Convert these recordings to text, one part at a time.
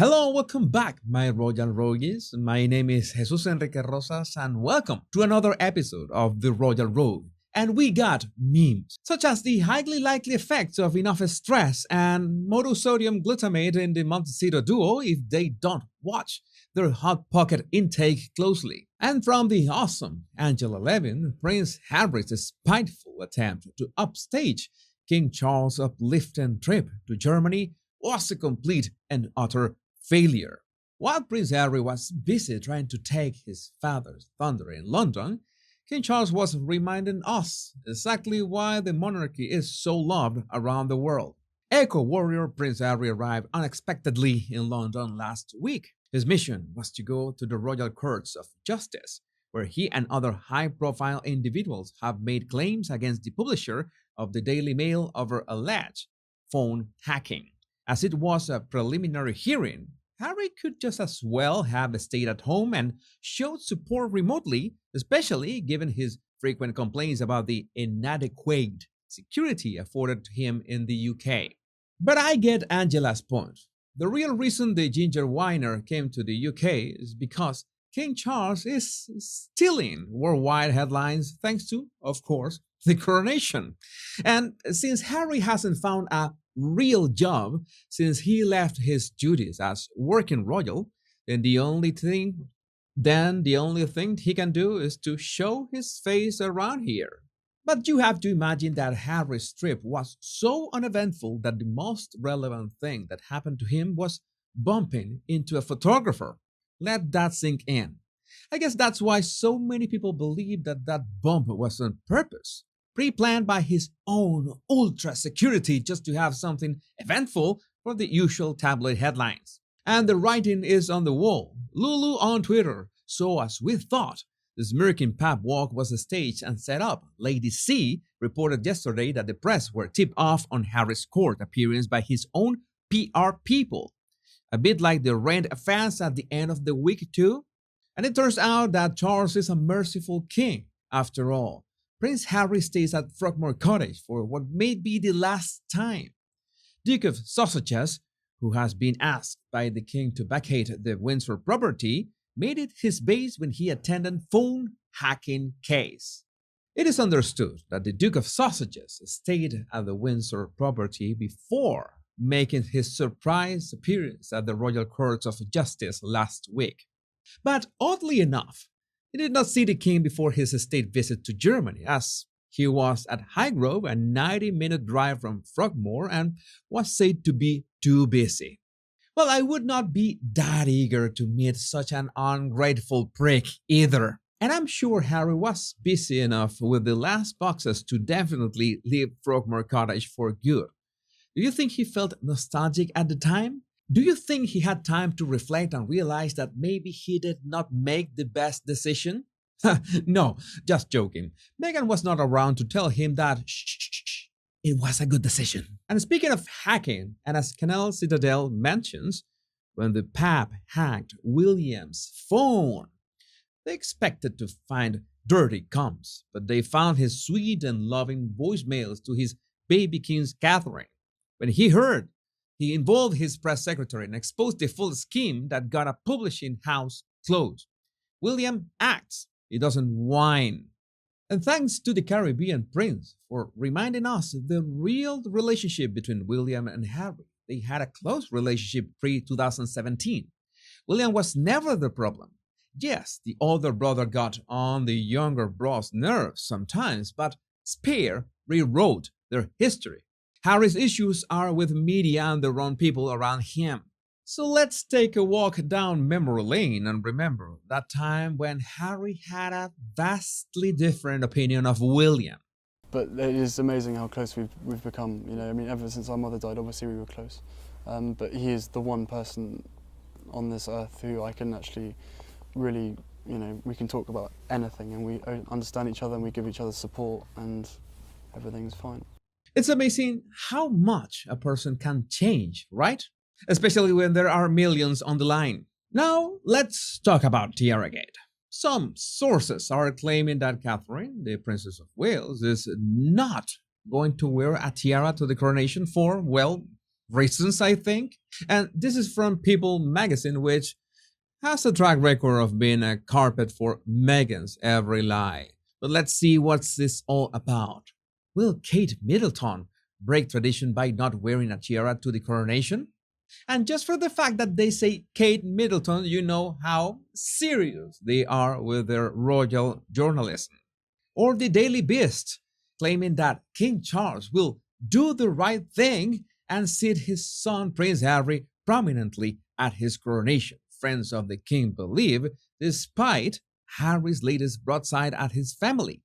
Hello, welcome back, my Royal Rogues. My name is Jesus Enrique Rosas, and welcome to another episode of The Royal Rogue. And we got memes, such as the highly likely effects of enough stress and monosodium glutamate in the Montecito duo if they don't watch their hot pocket intake closely. And from the awesome Angela Levin, Prince Harry's spiteful attempt to upstage King Charles' uplifting trip to Germany was a complete and utter failure. While Prince Harry was busy trying to take his father's thunder in London, King Charles was reminding us exactly why the monarchy is so loved around the world. Echo warrior Prince Harry arrived unexpectedly in London last week. His mission was to go to the Royal Courts of Justice, where he and other high profile individuals have made claims against the publisher of the Daily Mail over alleged phone hacking. As it was a preliminary hearing, Harry could just as well have stayed at home and showed support remotely, especially given his frequent complaints about the inadequate security afforded to him in the UK. But I get Angela's point. The real reason the ginger whiner came to the UK is because King Charles is stealing worldwide headlines thanks to, of course, the coronation. And since Harry hasn't found a real job since he left his duties as working royal, then the only thing he can do is to show his face around here. But you have to imagine that Harry's trip was so uneventful that the most relevant thing that happened to him was bumping into a photographer. Let that sink in. I guess that's why so many people believe that that bump was on purpose, pre-planned by his own ultra security just to have something eventful for the usual tabloid headlines. And the writing is on the wall. Lulu on Twitter. So as we thought, the smirking pap walk was staged and set up. Lady C reported yesterday that the press were tipped off on Harry's court appearance by his own PR people. A bit like the Rent fans at the end of the week too. And it turns out that Charles is a merciful king after all. Prince Harry stays at Frogmore Cottage for what may be the last time. Duke of Sausages, who has been asked by the king to vacate the Windsor property, made it his base when he attended phone hacking case. It is understood that the Duke of Sausages stayed at the Windsor property before making his surprise appearance at the Royal Courts of Justice last week. But oddly enough, he did not see the king before his state visit to Germany, as he was at Highgrove, a 90-minute drive from Frogmore, and was said to be too busy. Well, I would not be that eager to meet such an ungrateful prick either. And I'm sure Harry was busy enough with the last boxes to definitely leave Frogmore Cottage for good. Do you think he felt nostalgic at the time? Do you think he had time to reflect and realize that maybe he did not make the best decision? No, just joking. Meghan was not around to tell him that it was a good decision. And speaking of hacking, and as Canal Citadel mentions, when the Pap hacked William's phone, they expected to find dirty comms, but they found his sweet and loving voicemails to his baby king's Catherine. When he heard, he involved his press secretary and exposed the full scheme that got a publishing house closed. William acts, he doesn't whine. And thanks to the Caribbean prince for reminding us the real relationship between William and Harry. They had a close relationship pre-2017. William was never the problem. Yes, the older brother got on the younger bro's nerves sometimes, but Spear rewrote their history. Harry's issues are with media and the wrong people around him. So let's take a walk down memory lane and remember that time when Harry had a vastly different opinion of William. But it is amazing how close we've become. You know, I mean, ever since our mother died, obviously we were close. But he is the one person on this earth who I can actually really, you know, we can talk about anything and we understand each other and we give each other support and everything's fine. It's amazing how much a person can change, right? Especially when there are millions on the line. Now, let's talk about TIARAGATE. Some sources are claiming that Catherine, the Princess of Wales, is not going to wear a tiara to the coronation for, well, reasons, I think. And this is from People magazine, which has a track record of being a carpet for Meghan's every lie. But let's see what's this all about. Will Kate Middleton break tradition by not wearing a tiara to the coronation? And just for the fact that they say Kate Middleton, you know how serious they are with their royal journalism. Or the Daily Beast, claiming that King Charles will do the right thing and seat his son Prince Harry prominently at his coronation. Friends of the king believe, despite Harry's latest broadside at his family.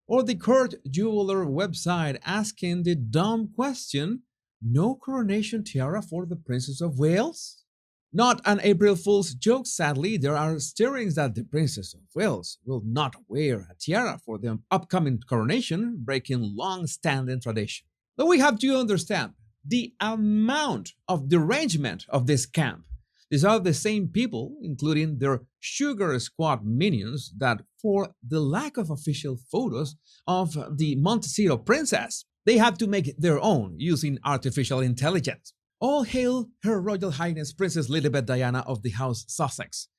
Or the court jeweler website asking the dumb question, no coronation tiara for the Princess of Wales? Not an April Fool's joke, sadly. There are stirrings that the Princess of Wales will not wear a tiara for the upcoming coronation, breaking long standing tradition. But we have to understand the amount of derangement of this camp. These are the same people, including their Sugar Squad minions, that for the lack of official photos of the Montecito princess, they have to make their own using artificial intelligence. All hail Her Royal Highness Princess Lilibet Diana of the House Sussex,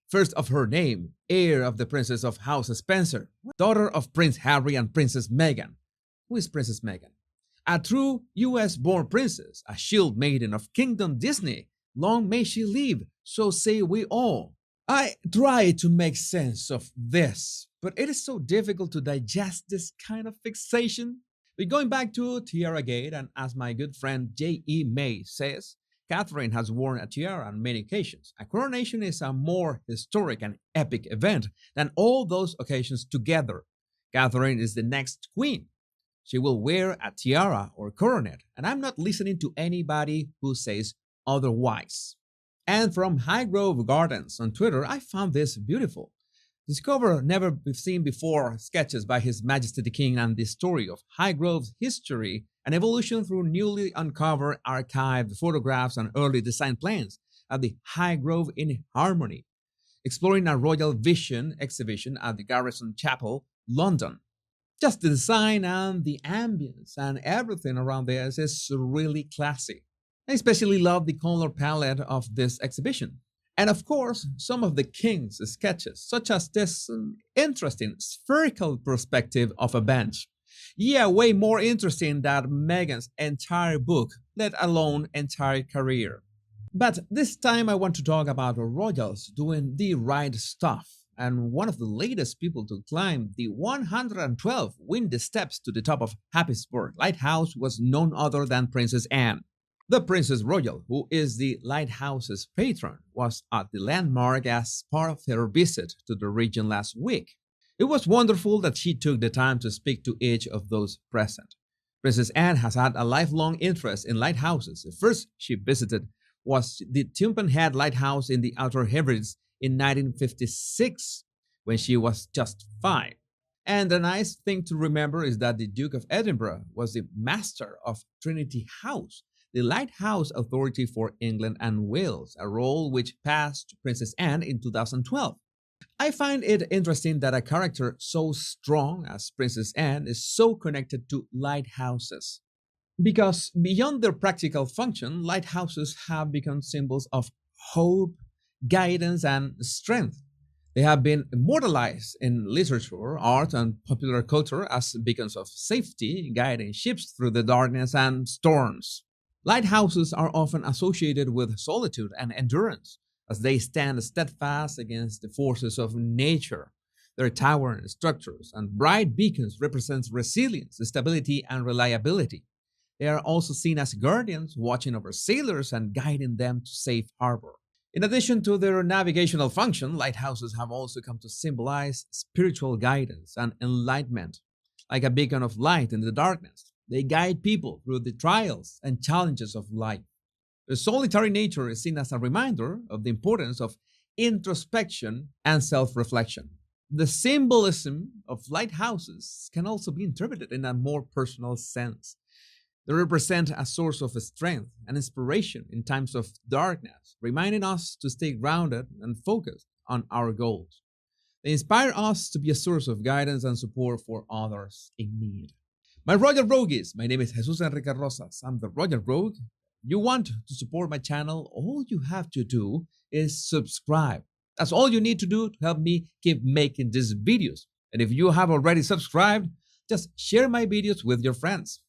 first of her name, heir of the Princess of House Spencer, daughter of Prince Harry and Princess Meghan. Who is Princess Meghan? A true US-born princess, a shield maiden of Kingdom Disney. Long may she live, so say we all. I try to make sense of this, but it is so difficult to digest this kind of fixation. But going back to TIARAGATE, and as my good friend J.E. May says, Catherine has worn a tiara on many occasions. A coronation is a more historic and epic event than all those occasions together. Catherine is the next queen. She will wear a tiara or coronet, and I'm not listening to anybody who says otherwise. And from Highgrove Gardens on Twitter, I found this beautiful. Discover never seen before sketches by His Majesty the King and the story of Highgrove's history and evolution through newly uncovered archived photographs and early design plans at the Highgrove in Harmony, exploring a royal vision exhibition at the Garrison Chapel, London. Just the design and the ambience and everything around this is really classy. I especially love the color palette of this exhibition. And of course, some of the king's sketches, such as this interesting spherical perspective of a bench. Yeah, way more interesting than Meghan's entire book, let alone entire career. But this time I want to talk about royals doing the right stuff. And one of the latest people to climb the 112 windy steps to the top of Happisburgh Lighthouse was none other than Princess Anne. The Princess Royal, who is the lighthouse's patron, was at the landmark as part of her visit to the region last week. It was wonderful that she took the time to speak to each of those present. Princess Anne has had a lifelong interest in lighthouses. The first she visited was the Tumpenhead Lighthouse in the Outer Hebrides in 1956, when she was just 5. And the nice thing to remember is that the Duke of Edinburgh was the master of Trinity House, the lighthouse authority for England and Wales, a role which passed to Princess Anne in 2012. I find it interesting that a character so strong as Princess Anne is so connected to lighthouses. Because beyond their practical function, lighthouses have become symbols of hope, guidance, and strength. They have been immortalized in literature, art, and popular culture as beacons of safety, guiding ships through the darkness and storms. Lighthouses are often associated with solitude and endurance, as they stand steadfast against the forces of nature. Their towering structures and bright beacons represent resilience, stability, and reliability. They are also seen as guardians, watching over sailors and guiding them to safe harbor. In addition to their navigational function, lighthouses have also come to symbolize spiritual guidance and enlightenment. Like a beacon of light in the darkness, they guide people through the trials and challenges of life. Their solitary nature is seen as a reminder of the importance of introspection and self-reflection. The symbolism of lighthouses can also be interpreted in a more personal sense. They represent a source of strength and inspiration in times of darkness, reminding us to stay grounded and focused on our goals. They inspire us to be a source of guidance and support for others in need. My Royal Rogues, my name is Jesus Enrique Rosas. I'm the Royal Rogue. You want to support my channel, all you have to do is subscribe. That's all you need to do to help me keep making these videos. And if you have already subscribed, just share my videos with your friends.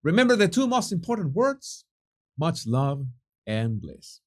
Remember the two most important words: much love and bliss.